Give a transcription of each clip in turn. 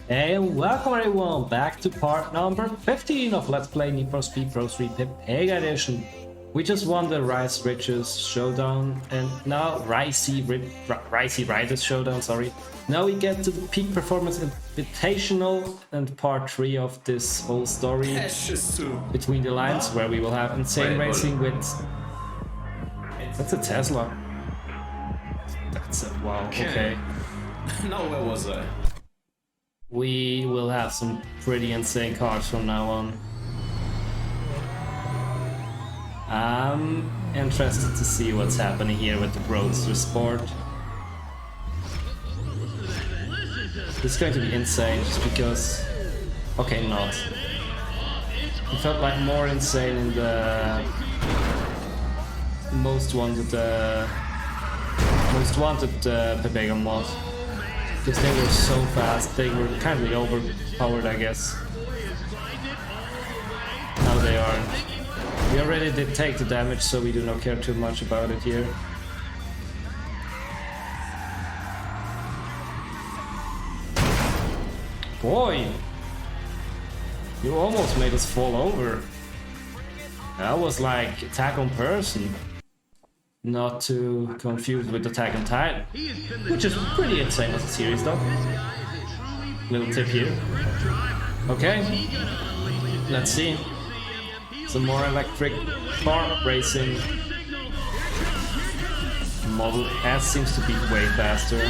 And welcome everyone back to part number 15 of Let's Play Need for Speed ProStreet Pepega Edition. We just won the Rice Riches Showdown and now Ricey Riders Showdown, sorry. Now we get to the Peak Performance Invitational and part 3 of this whole story between the lines, where we will have insane racing with... That's a Tesla. That's a... wow, okay. No, where was I? We will have some pretty insane cars from now on. I'm interested to see what's happening here with the Roadster Sport. It's going to be insane just because... okay, not. It felt like more insane in the most wanted Pepega mod. Because they were so fast, they were kind of overpowered, I guess. Now they aren't. We already did take the damage, so we do not care too much about it here. Boy! You almost made us fall over. That was like attack on person. Not too confused with Attack on Titan, which is pretty insane as a series though. Little tip here. Okay, let's see. Some more electric car racing. Model S seems to be way faster.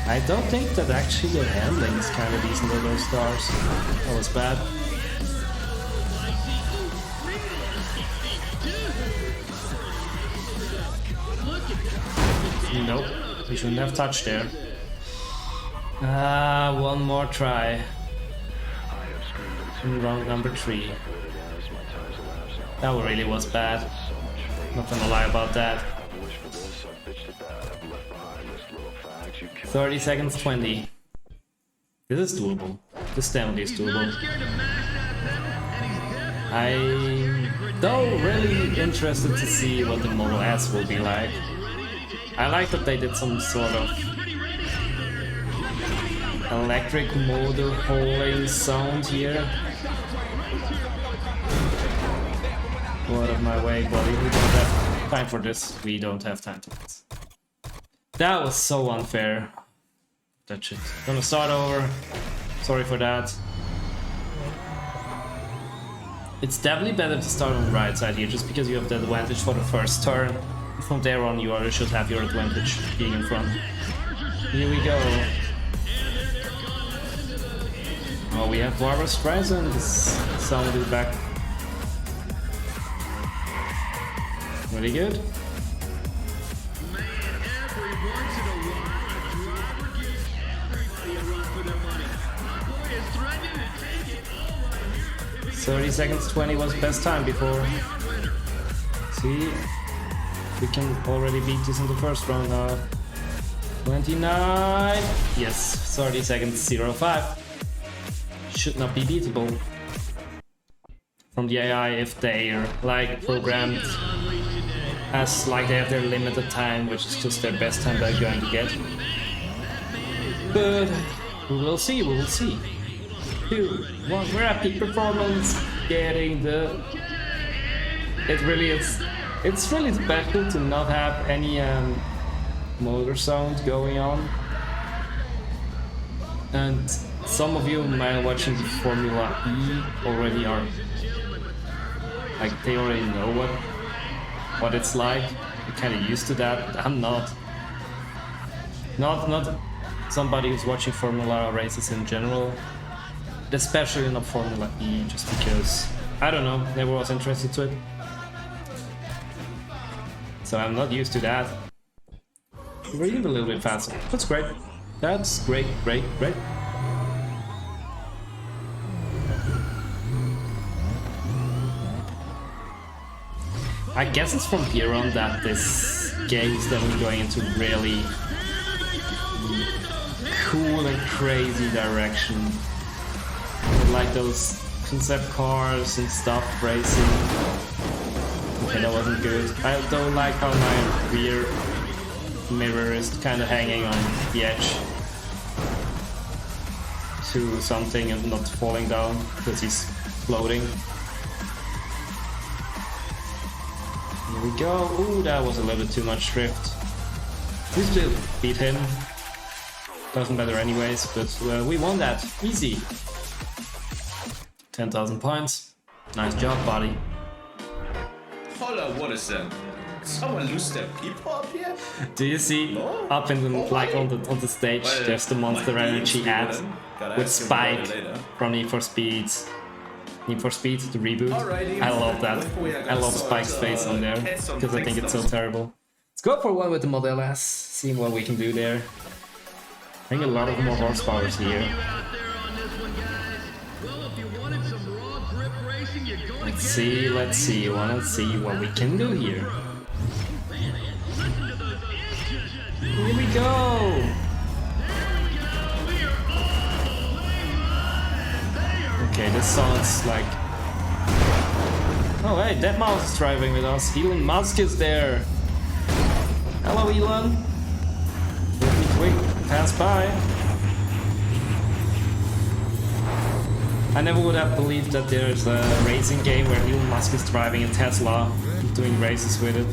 I don't think that actually the handling is kind of decent on those stars. That was bad. Nope, we shouldn't have touched there. One more try. In round number 3. That really was bad. Not gonna lie about that. 30 seconds 20. This is doable. This definitely is doable. I'm though really interested to see what the Model S will be like. I like that they did some sort of electric motor hauling sound here. Go out of my way, buddy. We don't have time for this. We don't have time for this. That was so unfair. That shit. Gonna start over. Sorry for that. It's definitely better to start on the right side here, just because you have the advantage for the first turn. From there on, you already should have your advantage being in front. Here we go. Oh, we have Barbara's present. Sound is back. Really good. 30 seconds 20 was best time before. See, we can already beat this in the first round now. 29. Yes, 30 seconds 05. Should not be beatable from the AI if they're like programmed as like they have their limited time, which is just their best time they're going to get. But we will see, we will see. 2, 1, we're at peak performance, getting the... It really is... It's really special to not have any motor sound going on. And some of you might watching the Formula E already are... like, they already know what it's like. You're kind of used to that. I'm not. Not somebody who's watching Formula races in general. Especially not Formula E, just because, I don't know, never was interested to it. So I'm not used to that. We're even a little bit faster. That's great. That's great, great, great. I guess it's from here on that this game is definitely going into really cool and crazy direction. With like those concept cars and stuff racing. Okay, that wasn't good. I don't like how my rear mirror is kind of hanging on the edge to something and not falling down because he's floating. Here we go. Ooh, that was a little bit too much drift. We still beat him. Doesn't matter anyways, but we won that. Easy. 10,000 points. Nice job, buddy. Hold up, what is that? Someone lose their people up here? Do you see up in the on the stage? Well, there's the Monster my Energy game's ad good, gotta with ask him about it Spike later. from Need for Speed. Need for Speed, the reboot. Alrighty, I love that. we are I gonna love sort, Spike's face on there get some because I think it's so things terrible. Let's go for one with the Model S. See what we can do there. I think a lot of more horsepower is here. Let's see, wanna see what we can do here. Here we go! Okay, this sounds like... Oh hey, Dead Mouse is driving with us. Elon Musk is there. Hello Elon. Let me quick pass by. I never would have believed that there's a racing game where Elon Musk is driving a Tesla and doing races with it.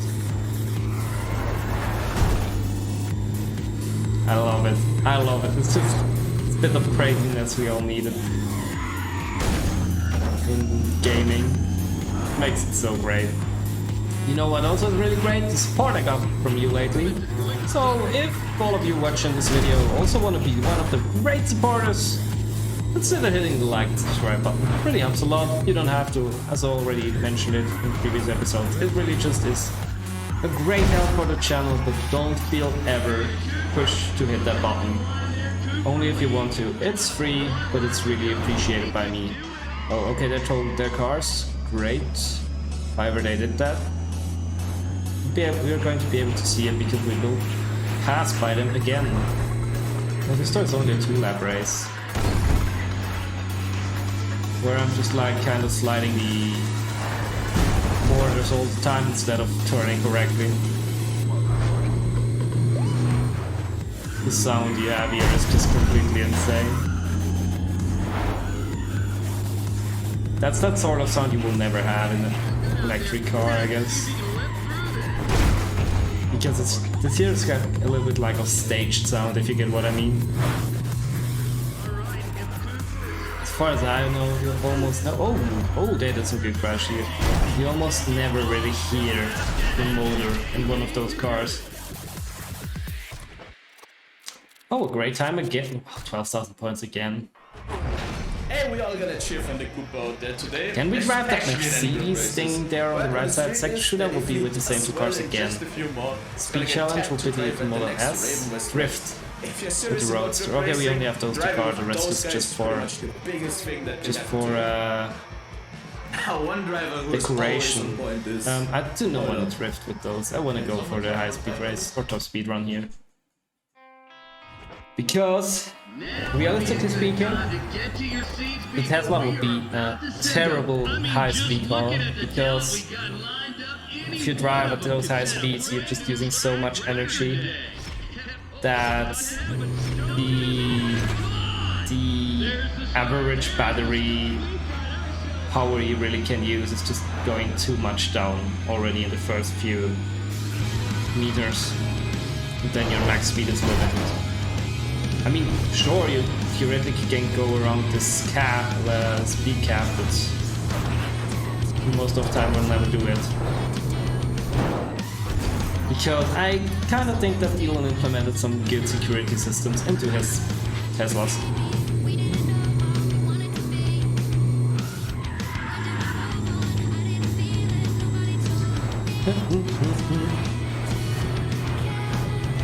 I love it. I love it. It's just a bit of craziness we all needed in gaming. Makes it so great. You know what also is really great? The support I got from you lately. So if all of you watching this video also want to be one of the great supporters, consider hitting the like and subscribe button. It really helps a lot. You don't have to, as I already mentioned it in previous episodes. It really just is a great help for the channel, but don't feel ever pushed to hit that button. Only if you want to. It's free, but it's really appreciated by me. Oh, okay, they told their cars. Great. If ever they did that. We're going to be able to see it because we will pass by them again. Well, this is only a 2-lap race. Where I'm just like kind of sliding the borders all the time instead of turning correctly. The sound you have here is just completely insane. That's that sort of sound you will never have in an electric car, I guess. Because this here is kind of a little bit like a staged sound, if you get what I mean. As far as I know, you almost... Oh, they did some good crash here. You almost never really hear the motor in one of those cars. Oh, a great time again. 12,000 points again. Hey, we all gonna cheer from the Cupo out there today. Can we drive that Especially in the Mercedes thing there on the right side? Second shootout will be with the same two cars again. Speed challenge will be the Model S. Drift with the Roadster. Okay, we only have those two cars. The rest is just for decoration. I do not want to drift with those. I want to go for the high speed race or top speed run here. Because, realistically speaking, the Tesla will be a terrible high-speed car, because if you drive at those high speeds, you're just using so much energy that the average battery power you really can use is just going too much down already in the first few meters. And then your max speed is limited. I mean, sure, you theoretically can go around this cap, speed cap, but most of the time we'll never do it. Because I kind of think that Elon implemented some good security systems into his Teslas.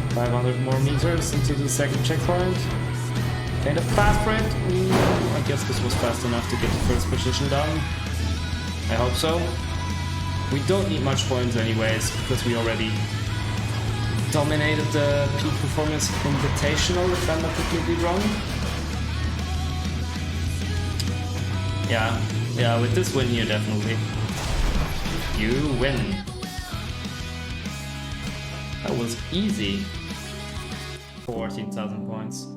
$500 more meters into the second checkpoint. Kind of fast for it. I guess this was fast enough to get the first position done. I hope so. We don't need much points anyways, because we already dominated the peak performance invitational, if I'm not completely wrong. Yeah, with this win here, definitely. You win. That was easy. 14,000 points.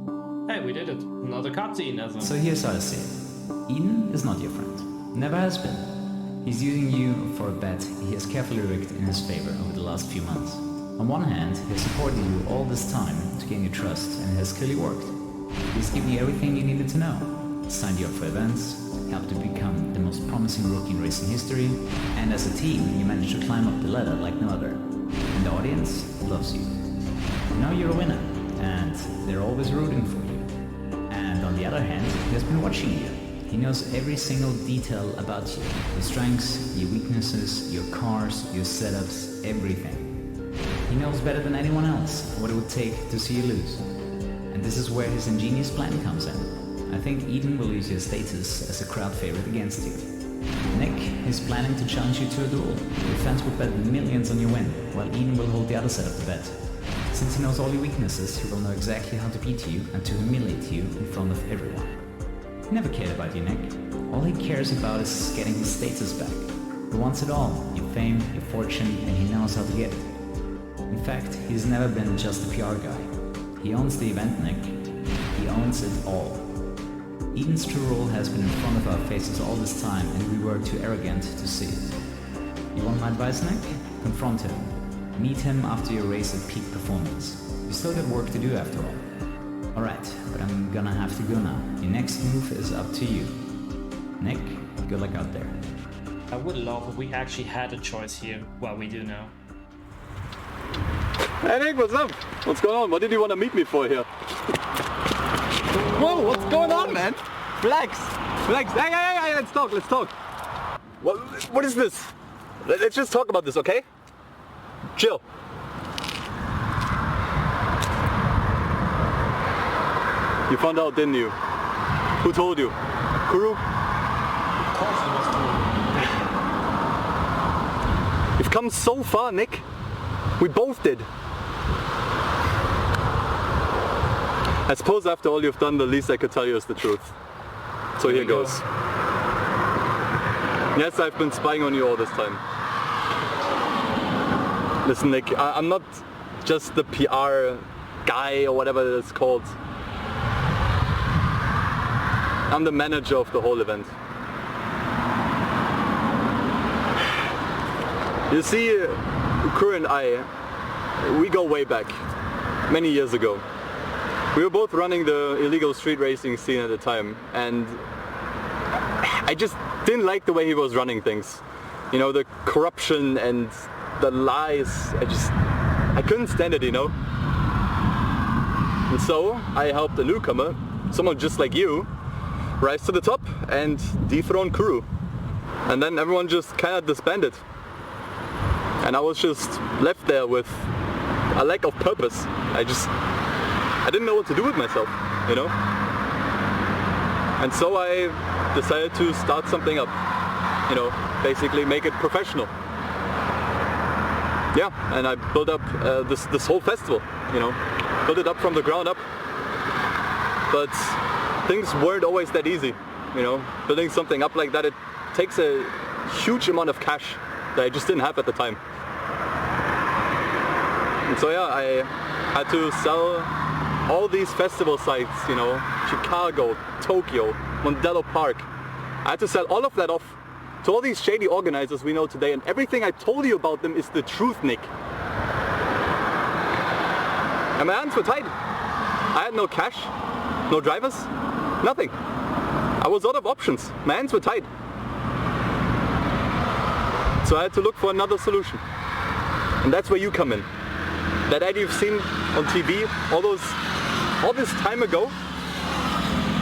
Hey, we did it. Another cutscene as So here's how I see it. Eden is not your friend. Never has been. He's using you for a bet he has carefully rigged in his favor over the last few months. On one hand, he has supported you all this time to gain your trust, and it has clearly worked. He's given you everything you needed to know. Signed you up for events, helped you become the most promising rookie in racing history, and as a team, you managed to climb up the ladder like no other. And the audience loves you. Now you're a winner, and they're always rooting for you. And on the other hand, he has been watching you. He knows every single detail about you. Your strengths, your weaknesses, your cars, your setups, everything. He knows better than anyone else what it would take to see you lose. And this is where his ingenious plan comes in. I think Eden will use your status as a crowd favorite against you. Nick is planning to challenge you to a duel. Your fans would bet millions on your win, while Eden will hold the other side of the bet. Since he knows all your weaknesses, he will know exactly how to beat you and to humiliate you in front of everyone. He never cared about you, Nick. All he cares about is getting his status back. He wants it all, your fame, your fortune, and he knows how to get it. In fact, he's never been just a PR guy. He owns the event, Nick. He owns it all. Eden's true role has been in front of our faces all this time, and we were too arrogant to see it. You want my advice, Nick? Confront him. Meet him after your race at peak performance. You still got work to do after all. Alright, but I'm gonna have to go now. Your next move is up to you. Nick, good luck out there. I would love if we actually had a choice here. Well, we do now. Hey Nick, what's up? What's going on? What did you want to meet me for here? Whoa, what's going on, man? Relax, relax. Hey, let's talk, let's talk. What is this? Let's just talk about this, okay? Chill. You found out, didn't you? Who told you? Kuru? Of course it was cool. You've come so far, Nick. We both did. I suppose after all you've done, the least I could tell you is the truth. So here goes. Yes, I've been spying on you all this time. Listen, Nick, I'm not just the PR guy or whatever it's called. I'm the manager of the whole event. You see, Kuru and I, we go way back, many years ago. We were both running the illegal street racing scene at the time, and I just didn't like the way he was running things. You know, the corruption and the lies, I couldn't stand it, you know. And so I helped a newcomer, someone just like you, rise to the top and dethrone Kuru. And then everyone just kind of disbanded. And I was just left there with a lack of purpose. I didn't know what to do with myself, you know? And so I decided to start something up, you know, basically make it professional. Yeah, and I built up this whole festival, you know, built it up from the ground up. But things weren't always that easy, you know. Building something up like that, it takes a huge amount of cash that I just didn't have at the time. And so yeah, I had to sell all these festival sites, you know, Chicago, Tokyo, Mondello Park. I had to sell all of that off to all these shady organizers we know today, and everything I told you about them is the truth, Nick. And my hands were tied. I had no cash, no drivers, nothing. I was out of options. My hands were tied. So I had to look for another solution. And that's where you come in. That ad you've seen on TV all this time ago,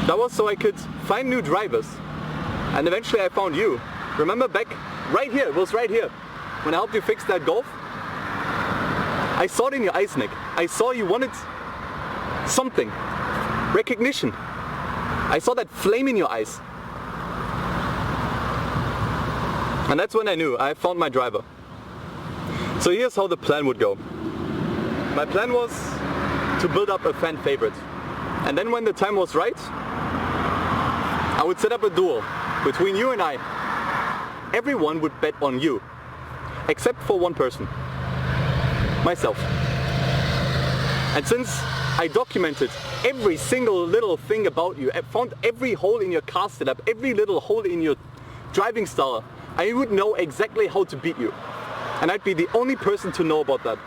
that was so I could find new drivers. And eventually I found you. Remember back right here, it was right here, when I helped you fix that Golf? I saw it in your eyes, Nick. I saw you wanted something. Recognition. I saw that flame in your eyes. And that's when I knew I found my driver. So here's how the plan would go. My plan was to build up a fan favorite. And then when the time was right, I would set up a duel between you and I. Everyone would bet on you, except for one person. Myself. And since I documented every single little thing about you, I found every hole in your car setup, every little hole in your driving style, I would know exactly how to beat you. And I'd be the only person to know about that.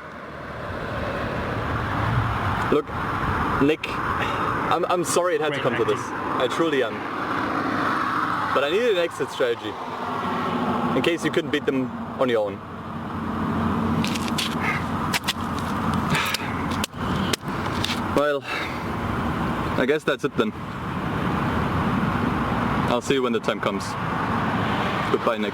Look, Nick, I'm sorry it had to come to this. I truly am. But I needed an exit strategy, in case you couldn't beat them on your own. Well, I guess that's it then. I'll see you when the time comes. Goodbye, Nick.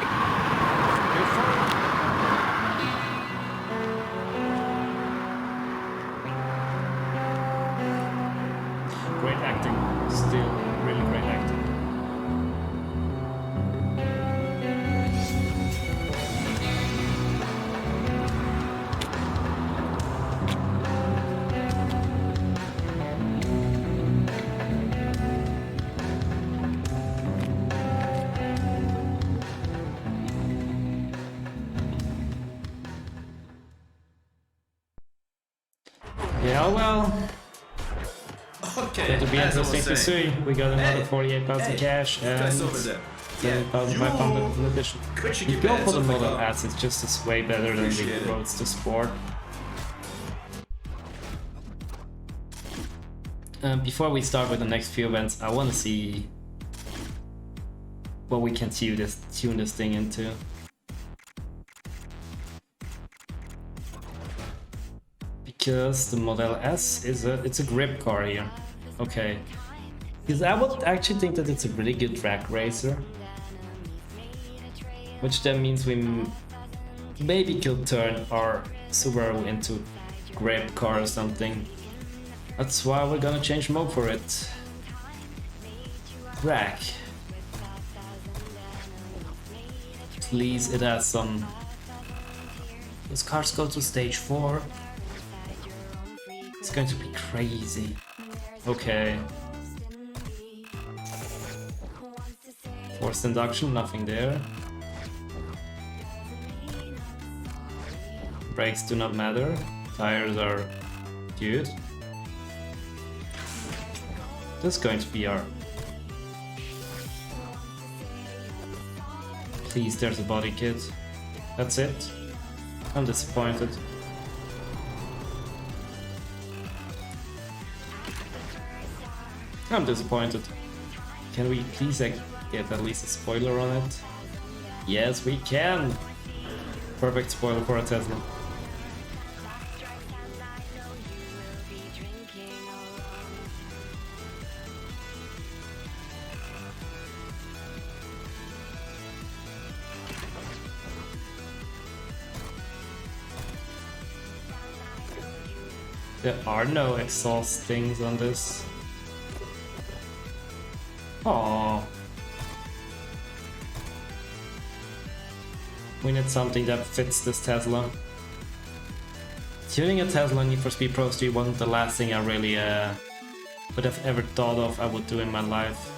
Great acting. Still really great acting. Yeah, well, Okay, it'll be as I interesting to was saying. see. We got another Hey, 48,000 cash and guys over there. 7,500 in addition. Quit your You go for the bets, Model Africa. S, it's just as way better than Appreciate the it. Roadster Sport. Before we start with the next few events, I want to see what we can tune this thing into. Because the Model S it's a grip car here. Okay. Because I would actually think that it's a really good track racer. Which then means we maybe could turn our Subaru into grip car or something. That's why we're gonna change mode for it. Track. Please, it has some... Those cars go to stage 4. It's going to be crazy. Okay. Forced induction, nothing there. Brakes do not matter. Tires are good. This is going to be our... Please, there's a body kit. That's it. I'm disappointed. I'm disappointed. Can we please get at least a spoiler on it? Yes, we can! Perfect spoiler for a Tesla. There are no exhaust things on this. Aww. We need something that fits this Tesla. Tuning a Tesla Need for Speed Pro Street wasn't the last thing I really would have ever thought of I would do in my life.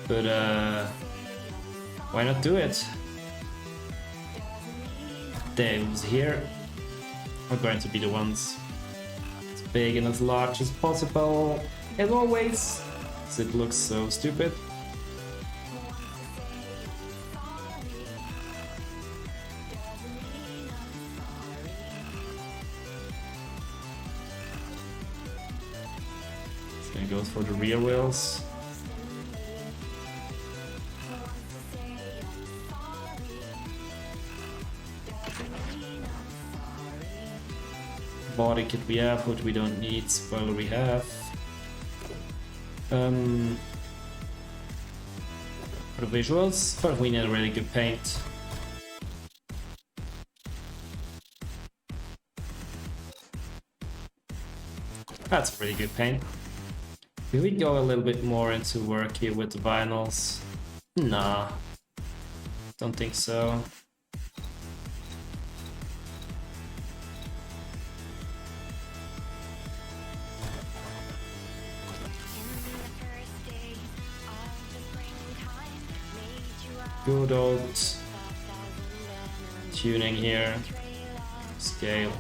But why not do it? Those here are going to be the ones. As big and as large as possible. As always, because it looks so stupid. It goes for the rear wheels. Body kit we have, what we don't need, spoiler we have. For the visuals, but we need a really good paint. That's a really good paint. Can we go a little bit more into work here with the vinyls? Nah, don't think so. Good old tuning here, scale.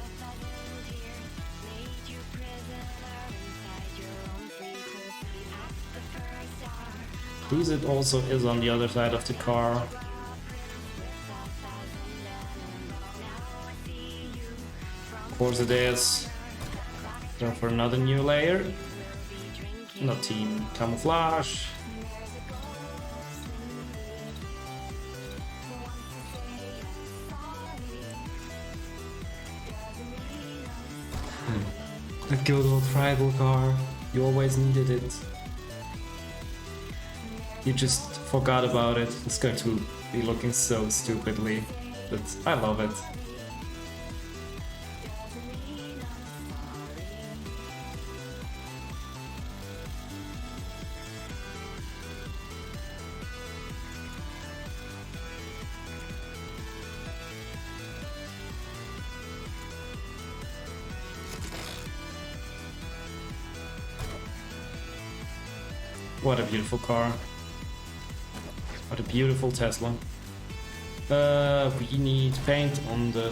Please, it also is on the other side of the car. Of course it is. Go for another new layer. Not team camouflage. A good old tribal car. You always needed it. You just forgot about it. It's going to be looking so stupidly, but I love it. What a beautiful car. What a beautiful Tesla. We need paint on the...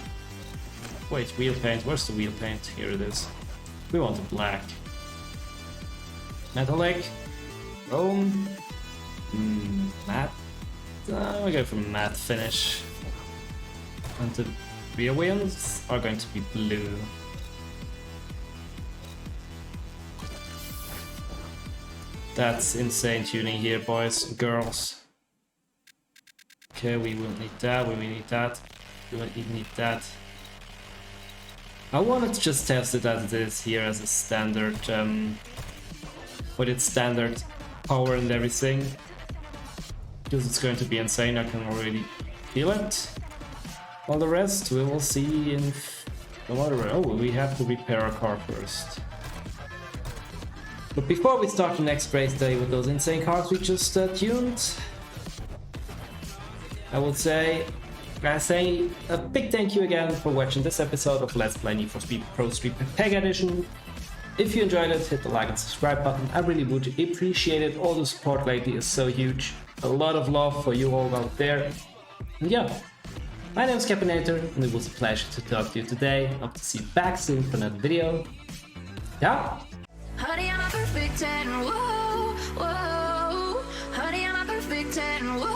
Wait, wheel paint. Where's the wheel paint? Here it is. We want it black. Metallic. Chrome. Matte. We go for matte finish. And the rear wheels are going to be blue. That's insane tuning here, boys and girls. Okay, we will need that, we will need that, we will need that. I wanted to just test it as it is here as a standard, with its standard power and everything. Because it's going to be insane, I can already feel it. All the rest we will see in... Oh, we have to repair our car first. But before we start the next race day with those insane cars we just tuned, I would say a big thank you again for watching this episode of Let's Play Need for Speed ProStreet Pepega Edition. If you enjoyed it, hit the like and subscribe button. I really would appreciate it. All the support lately is so huge. A lot of love for you all out there. And yeah, my name is Capunator, and it was a pleasure to talk to you today. Hope to see you back soon for another video. Yeah. Honey, I'm a perfect 10, whoa, whoa. Honey, I'm a perfect 10, whoa.